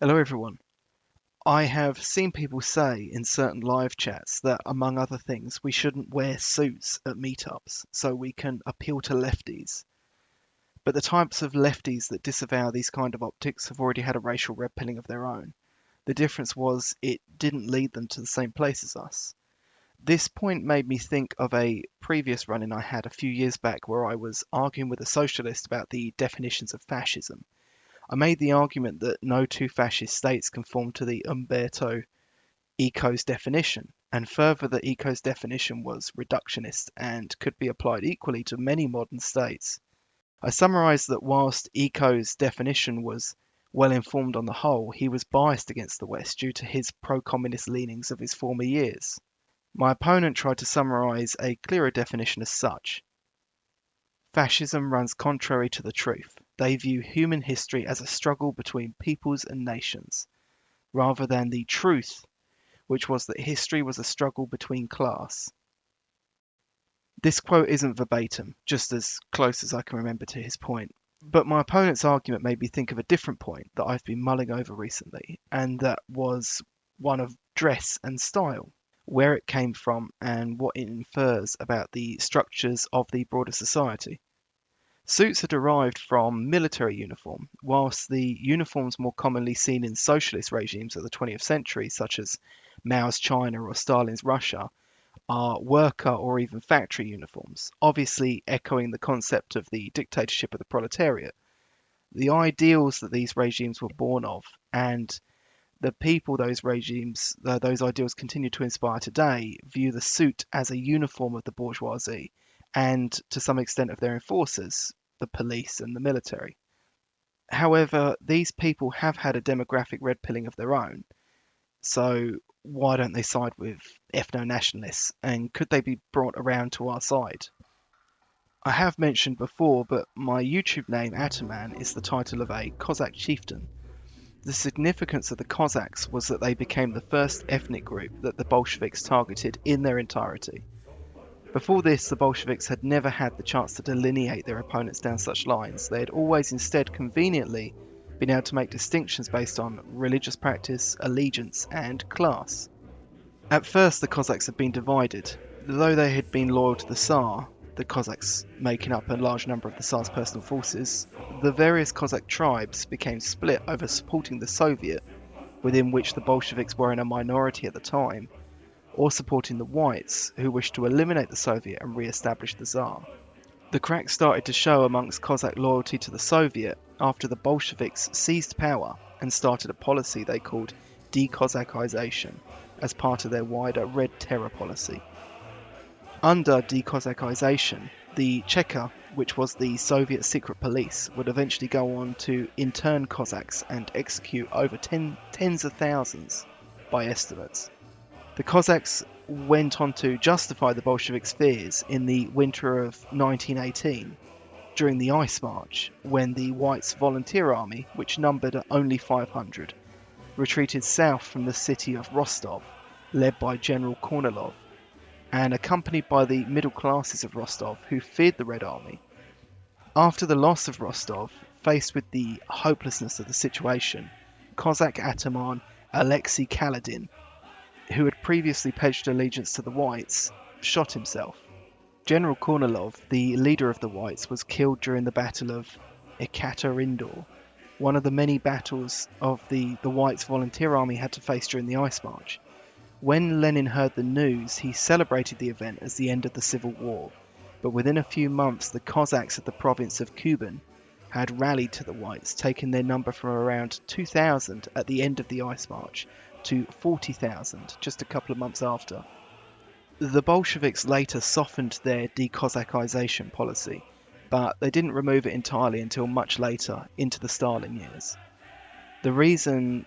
Hello everyone. I have seen people say in certain live chats that, among other things, we shouldn't wear suits at meetups so we can appeal to lefties. But the types of lefties that disavow these kind of optics have already had a racial red pilling of their own. The difference was it didn't lead them to the same place as us. This point made me think of a previous run-in I had a few years back where I was arguing with a socialist about the definitions of fascism. I made the argument that no two fascist states conform to the Umberto Eco's definition, and further that Eco's definition was reductionist and could be applied equally to many modern states. I summarised that whilst Eco's definition was well informed on the whole, he was biased against the West due to his pro-communist leanings of his former years. My opponent tried to summarise a clearer definition as such. Fascism runs contrary to the truth. They view human history as a struggle between peoples and nations, rather than the truth, which was that history was a struggle between class. This quote isn't verbatim, just as close as I can remember to his point. But my opponent's argument made me think of a different point that I've been mulling over recently, and that was one of dress and style, where it came from and what it infers about the structures of the broader society. Suits are derived from military uniform, whilst the uniforms more commonly seen in socialist regimes of the 20th century, such as Mao's China or Stalin's Russia, are worker or even factory uniforms, obviously echoing the concept of the dictatorship of the proletariat. The ideals that these regimes were born of, and the people those ideals continue to inspire today, view the suit as a uniform of the bourgeoisie and, to some extent, of their enforcers, the police and the military. However, these people have had a demographic red pilling of their own, so why don't they side with ethno-nationalists, and could they be brought around to our side? I have mentioned before, but my YouTube name, Ataman, is the title of a Cossack chieftain. The significance of the Cossacks was that they became the first ethnic group that the Bolsheviks targeted in their entirety. Before this, the Bolsheviks had never had the chance to delineate their opponents down such lines. They had always instead conveniently been able to make distinctions based on religious practice, allegiance, and class. At first, the Cossacks had been divided. Though they had been loyal to the Tsar, the Cossacks making up a large number of the Tsar's personal forces, the various Cossack tribes became split over supporting the Soviet, within which the Bolsheviks were in a minority at the time, or supporting the Whites, who wished to eliminate the Soviet and re-establish the Tsar. The cracks started to show amongst Cossack loyalty to the Soviet after the Bolsheviks seized power and started a policy they called decossacization as part of their wider Red Terror policy. Under decossacization, the Cheka, which was the Soviet secret police, would eventually go on to intern Cossacks and execute over tens of thousands by estimates. The Cossacks went on to justify the Bolsheviks' fears in the winter of 1918 during the Ice March, when the Whites' volunteer army, which numbered only 500, retreated south from the city of Rostov, led by General Kornilov, and accompanied by the middle classes of Rostov who feared the Red Army. After the loss of Rostov, faced with the hopelessness of the situation, Cossack Ataman Alexei Kaledin, who had previously pledged allegiance to the Whites, shot himself. General Kornilov, the leader of the Whites, was killed during the Battle of Ekaterindor, one of the many battles of the Whites' volunteer army had to face during the Ice March. When Lenin heard the news, he celebrated the event as the end of the Civil War, but within a few months the Cossacks of the province of Kuban had rallied to the Whites, taking their number from around 2,000 at the end of the Ice March to 40,000 just a couple of months after. The Bolsheviks later softened their decossacization policy, but they didn't remove it entirely until much later, into the Stalin years. The reason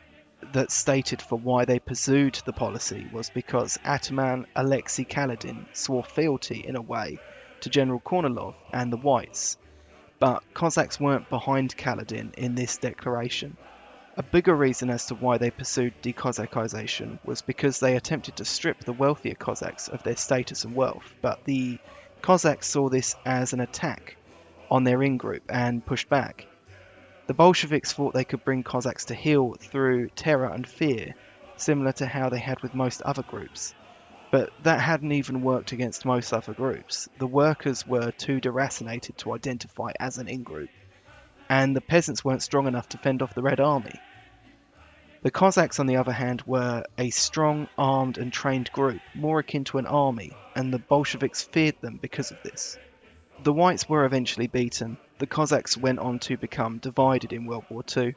that's stated for why they pursued the policy was because Ataman Alexei Kaledin swore fealty, in a way, to General Kornilov and the Whites, but Cossacks weren't behind Kaledin in this declaration. A bigger reason as to why they pursued decossacization was because they attempted to strip the wealthier Cossacks of their status and wealth, but the Cossacks saw this as an attack on their in-group and pushed back. The Bolsheviks thought they could bring Cossacks to heel through terror and fear, similar to how they had with most other groups. But that hadn't even worked against most other groups. The workers were too deracinated to identify as an in-group, and the peasants weren't strong enough to fend off the Red Army. The Cossacks, on the other hand, were a strong, armed and trained group, more akin to an army, and the Bolsheviks feared them because of this. The Whites were eventually beaten. The Cossacks went on to become divided in World War II,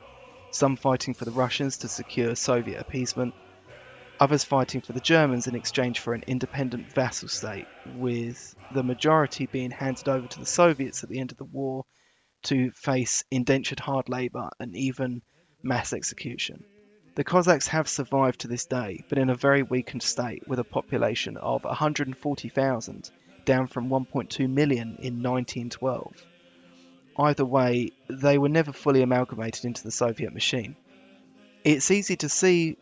some fighting for the Russians to secure Soviet appeasement, others fighting for the Germans in exchange for an independent vassal state, with the majority being handed over to the Soviets at the end of the war to face indentured hard labour and even mass execution. The Cossacks have survived to this day, but in a very weakened state, with a population of 140,000, down from 1.2 million in 1912. Either way, they were never fully amalgamated into the Soviet machine. It's easy to see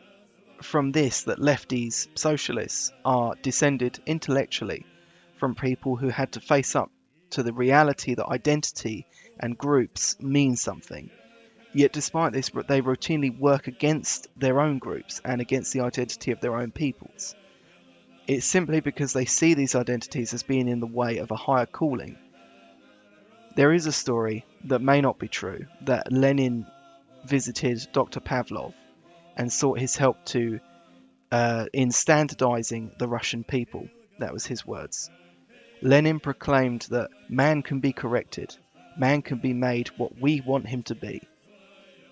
from this that lefties, socialists, are descended intellectually from people who had to face up to the reality that identity and groups mean something. Yet despite this, they routinely work against their own groups and against the identity of their own peoples. It's simply because they see these identities as being in the way of a higher calling. There is a story that may not be true, that Lenin visited Dr. Pavlov and sought his help in standardizing the Russian people. That was his words. Lenin proclaimed that man can be corrected, man can be made what we want him to be.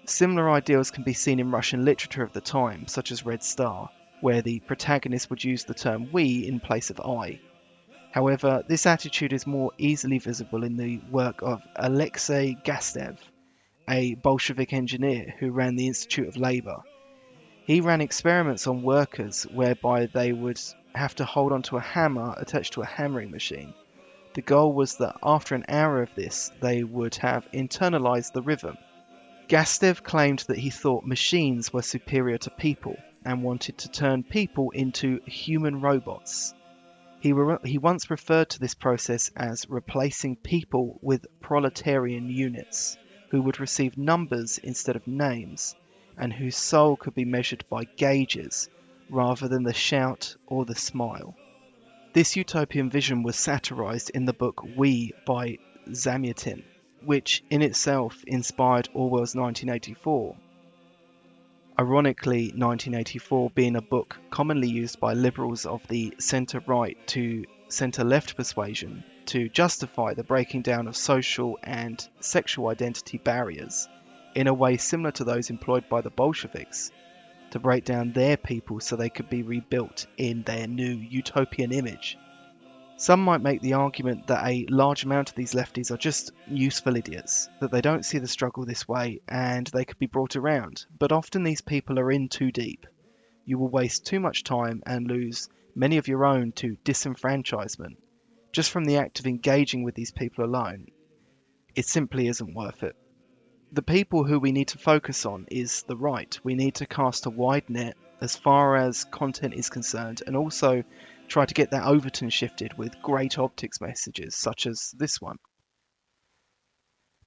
Similar ideals can be seen in Russian literature of the time, such as Red Star, where the protagonist would use the term we in place of I. However, this attitude is more easily visible in the work of Alexei Gastev, a Bolshevik engineer who ran the Institute of Labour. He ran experiments on workers whereby they would have to hold onto a hammer attached to a hammering machine. The goal was that after an hour of this, they would have internalized the rhythm. Gastev claimed that he thought machines were superior to people and wanted to turn people into human robots. He once referred to this process as replacing people with proletarian units, who would receive numbers instead of names, and whose soul could be measured by gauges rather than the shout or the smile. This utopian vision was satirized in the book We by Zamyatin, which in itself inspired Orwell's 1984. Ironically, 1984 being a book commonly used by liberals of the centre-right to centre-left persuasion to justify the breaking down of social and sexual identity barriers in a way similar to those employed by the Bolsheviks to break down their people so they could be rebuilt in their new utopian image. Some might make the argument that a large amount of these lefties are just useful idiots, that they don't see the struggle this way and they could be brought around, but often these people are in too deep. You will waste too much time and lose many of your own to disenfranchisement. Just from the act of engaging with these people alone, it simply isn't worth it. The people who we need to focus on is the right. We need to cast a wide net as far as content is concerned, and also try to get that Overton shifted with great optics messages such as this one.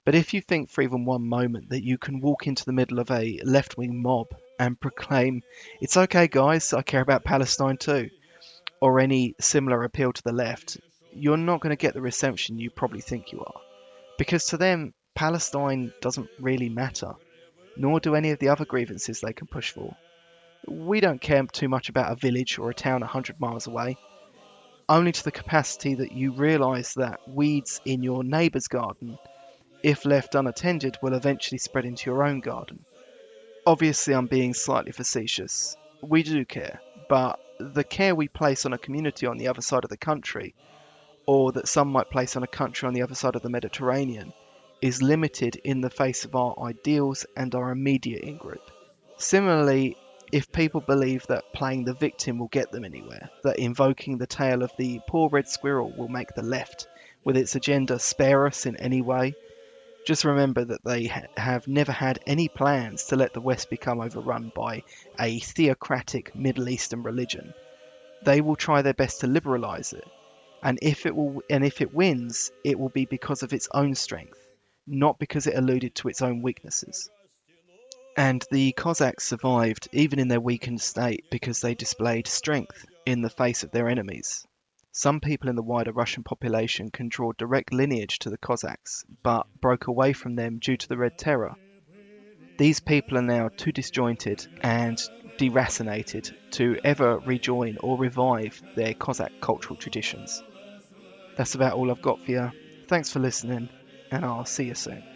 But if you think for even one moment that you can walk into the middle of a left-wing mob and proclaim, "It's okay guys, I care about Palestine too," or any similar appeal to the left, you're not going to get the reception you probably think you are. Because to them, Palestine doesn't really matter, nor do any of the other grievances they can push for. We don't care too much about a village or a town 100 miles away, only to the capacity that you realise that weeds in your neighbour's garden, if left unattended, will eventually spread into your own garden. Obviously, I'm being slightly facetious. We do care, but the care we place on a community on the other side of the country, or that some might place on a country on the other side of the Mediterranean, is limited in the face of our ideals and our immediate in-group. Similarly, if people believe that playing the victim will get them anywhere, that invoking the tale of the poor red squirrel will make the left, with its agenda, spare us in any way, just remember that they have never had any plans to let the West become overrun by a theocratic Middle Eastern religion. They will try their best to liberalize it, and if it wins, it will be because of its own strength, not because it alluded to its own weaknesses. And the Cossacks survived even in their weakened state because they displayed strength in the face of their enemies. Some people in the wider Russian population can draw direct lineage to the Cossacks, but broke away from them due to the Red Terror. These people are now too disjointed and deracinated to ever rejoin or revive their Cossack cultural traditions. That's about all I've got for you. Thanks for listening, and I'll see you soon.